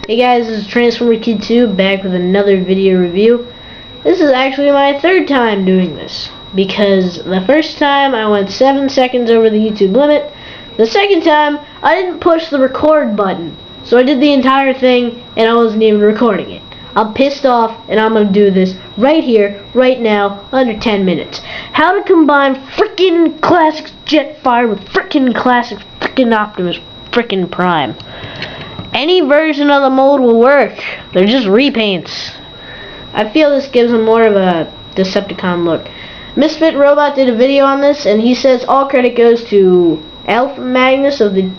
Hey guys, this is Transformer Kid 2 back with another video review. This is actually my third time doing this, because the first time I went 7 seconds over the YouTube limit. The second time I didn't push the record button, so I did the entire thing and I wasn't even recording it. I'm pissed off and I'm gonna do this right here, right now, under 10 minutes. How to combine frickin' classic Jetfire with frickin' classic frickin' Optimus frickin' Prime. Any version of the mold will work. They're just repaints. I feel this gives them more of a Decepticon look. Misfit Robot did a video on this, and he says all credit goes to Alpha Magnus of the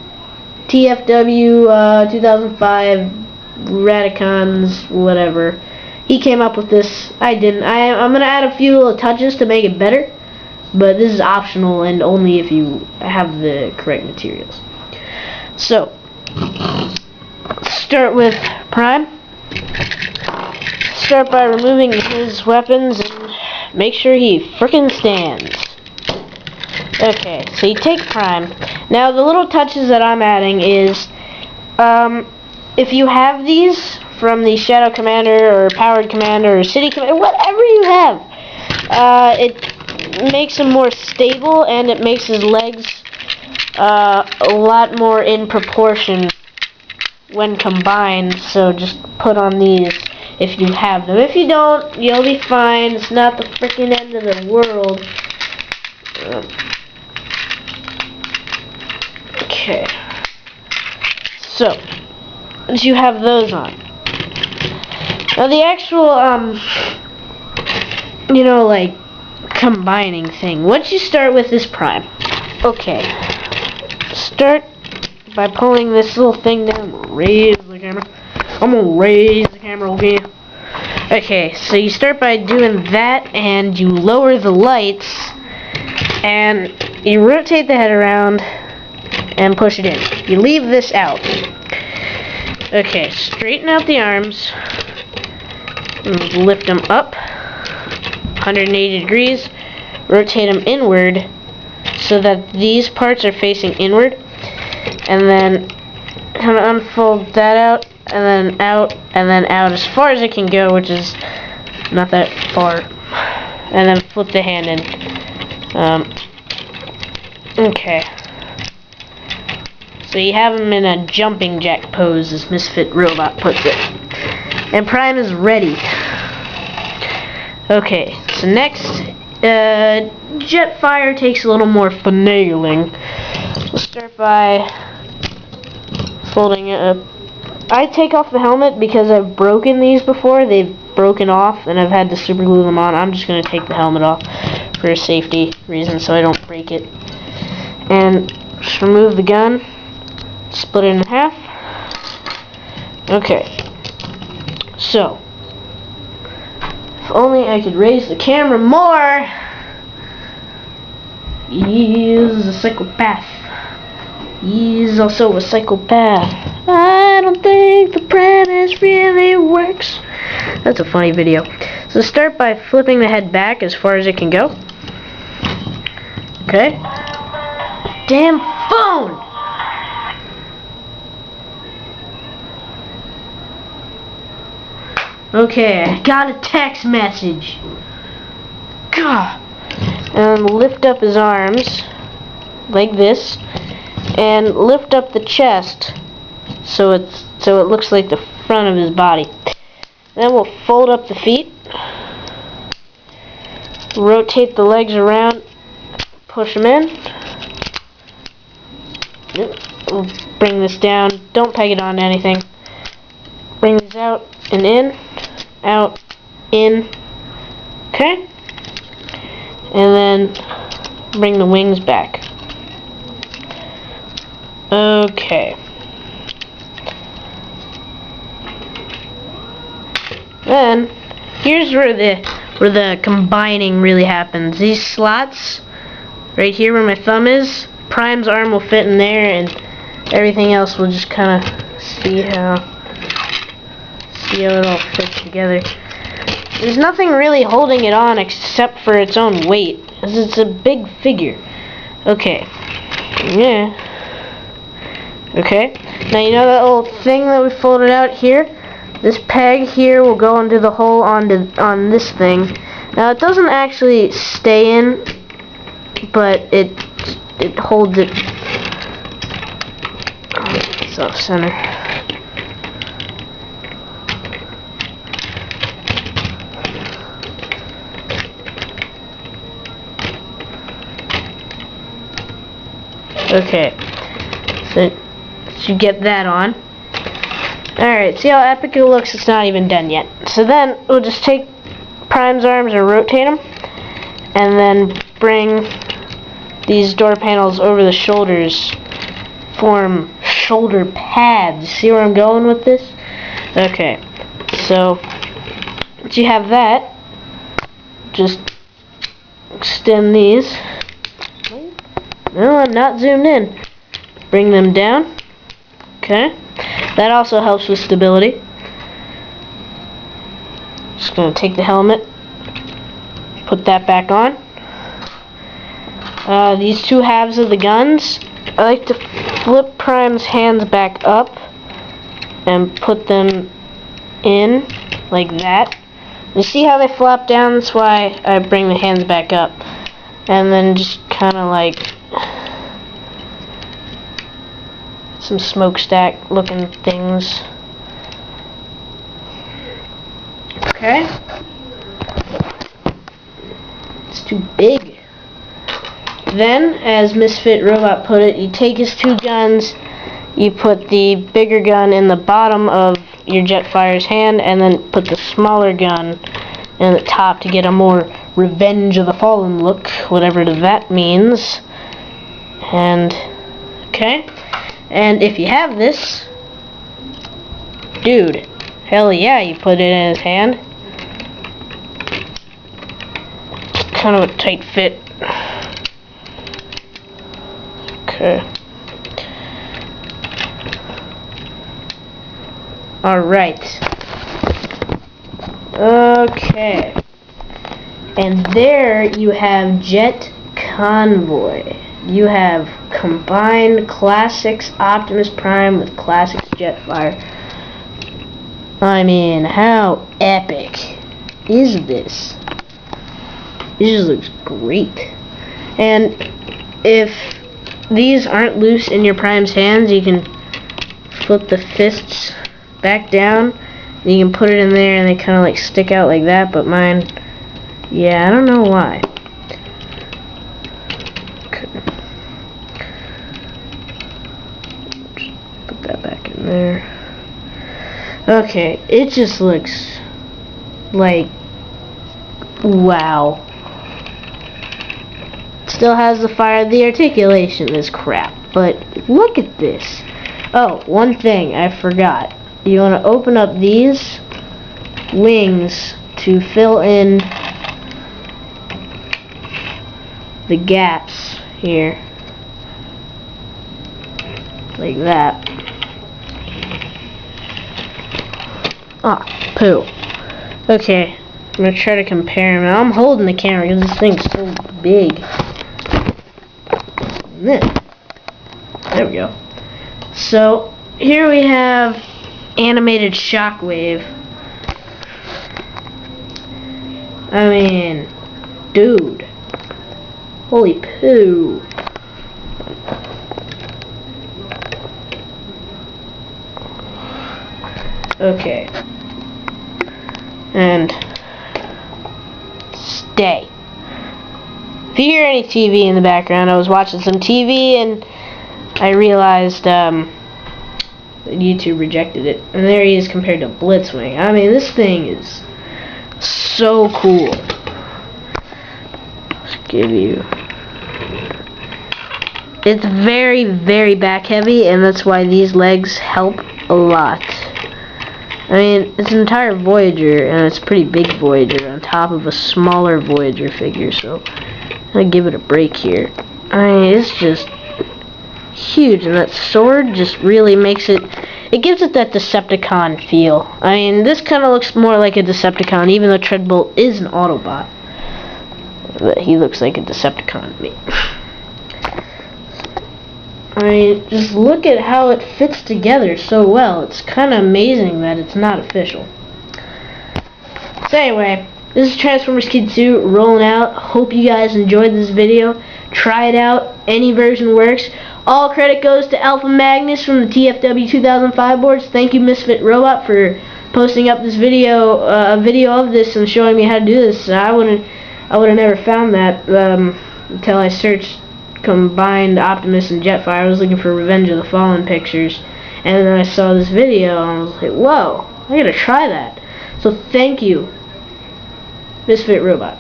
TFW 2005 Radicons, whatever. He came up with this. I didn't. I'm going to add a few little touches to make it better, but this is optional and only if you have the correct materials. So, start with Prime. Start by removing his weapons and make sure he frickin' stands. Okay, so you take Prime. Now the little touches that I'm adding is, if you have these from the Shadow Commander or Powered Commander or City Commander, whatever you have, it makes him more stable and it makes his legs a lot more in proportion when combined. So just put on these if you have them. If you don't, you'll be fine. It's not the freaking end of the world. Okay. So, once you have those on. Now the actual, like, combining thing. What you start with is Prime. Okay. Start by pulling this little thing down. I'm gonna raise the camera over here. Okay, so you start by doing that, and you lower the lights, and you rotate the head around and push it in. You leave this out. Okay, straighten out the arms, and lift them up 180 degrees, rotate them inward so that these parts are facing inward, and then kind of unfold that out, and then out as far as it can go, which is not that far, and then flip the hand in. Okay. So you have him in a jumping jack pose, as Misfit Robot puts it. And Prime is ready. Okay, so next, Jetfire takes a little more finagling. We'll start by folding it up. I take off the helmet because I've broken these before. They've broken off and I've had to super glue them on. I'm just going to take the helmet off for a safety reason so I don't break it. And just remove the gun. Split it in half. Okay. So, if only I could raise the camera more. He is a psychopath. He's also a psychopath. I don't think the premise really works. That's a funny video. So start by flipping the head back as far as it can go. Okay. Damn phone! Okay, I got a text message. God. And lift up his arms like this, and lift up the chest so it looks like the front of his body. Then we'll fold up the feet, rotate the legs around, push them in. We'll bring this down. Don't peg it on anything. Bring these out and in, out, in. Okay? And then bring the wings back. Okay. Then here's where the combining really happens. These slots right here where my thumb is, Prime's arm will fit in there, and everything else will just kind of see how it all fits together. There's nothing really holding it on except for its own weight, as it's a big figure. Okay. Yeah. Okay. Now you know that little thing that we folded out here? This peg here will go into the hole on this thing. Now it doesn't actually stay in, but it holds it. It's off center. Okay, so you get that on. Alright, see how epic it looks? It's not even done yet. So then we'll just take Prime's arms and rotate them, and then bring these door panels over the shoulders, form shoulder pads. See where I'm going with this? Okay, so once you have that, just extend these. No, I'm not zoomed in. Bring them down. Okay. That also helps with stability. Just going to take the helmet, put that back on. These two halves of the guns, I like to flip Prime's hands back up and put them in like that. You see how they flop down? That's why I bring the hands back up. And then just kind of like some smokestack looking things. Okay. It's too big. Then, as Misfit Robot put it, you take his two guns, you put the bigger gun in the bottom of your Jetfire's hand, and then put the smaller gun in the top to get a more Revenge of the Fallen look, whatever that means. And, okay. And if you have this, dude, hell yeah, you put it in his hand. It's kind of a tight fit. Okay. Alright. Okay. And there you have Jet Convoy. You have combined Classics Optimus Prime with Classics Jetfire. I mean, how epic is this? It just looks great. And if these aren't loose in your Prime's hands, you can flip the fists back down, and you can put it in there and they kind of like stick out like that, but mine, yeah, I don't know why. Back in there. Okay, it just looks like wow. Still has the fire. The articulation is crap, but look at this. Oh, one thing I forgot. You want to open up these wings to fill in the gaps here, like that. Ah, poo. Okay, I'm gonna try to compare them. Now I'm holding the camera because this thing's so big. There we go. So here we have animated Shockwave. I mean, dude, holy poo. Okay. And stay. If you hear any TV in the background, I was watching some TV and I realized YouTube rejected it. And there he is compared to Blitzwing. I mean, this thing is so cool. Let's give you... It's very, very back heavy, and that's why these legs help a lot. I mean, it's an entire Voyager, and it's a pretty big Voyager on top of a smaller Voyager figure, so I'm gonna give it a break here. I mean, it's just huge, and that sword just really makes it, it gives it that Decepticon feel. I mean, this kind of looks more like a Decepticon, even though Treadbolt is an Autobot. But he looks like a Decepticon to me. I mean, just look at how it fits together so well. It's kind of amazing that it's not official. So anyway, this is Transformers Kid 2 rolling out. Hope you guys enjoyed this video. Try it out. Any version works. All credit goes to Alpha Magnus from the TFW 2005 boards. Thank you, Misfit Robot, for posting up this video, a video of this and showing me how to do this. I would have never found that until I searched combined Optimus and Jetfire. I was looking for Revenge of the Fallen pictures, and then I saw this video and I was like, whoa, I gotta try that. So thank you, Misfit Robot.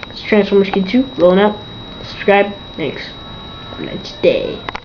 It's Transformers Kid 2 rolling out. Subscribe. Thanks. Have a nice day.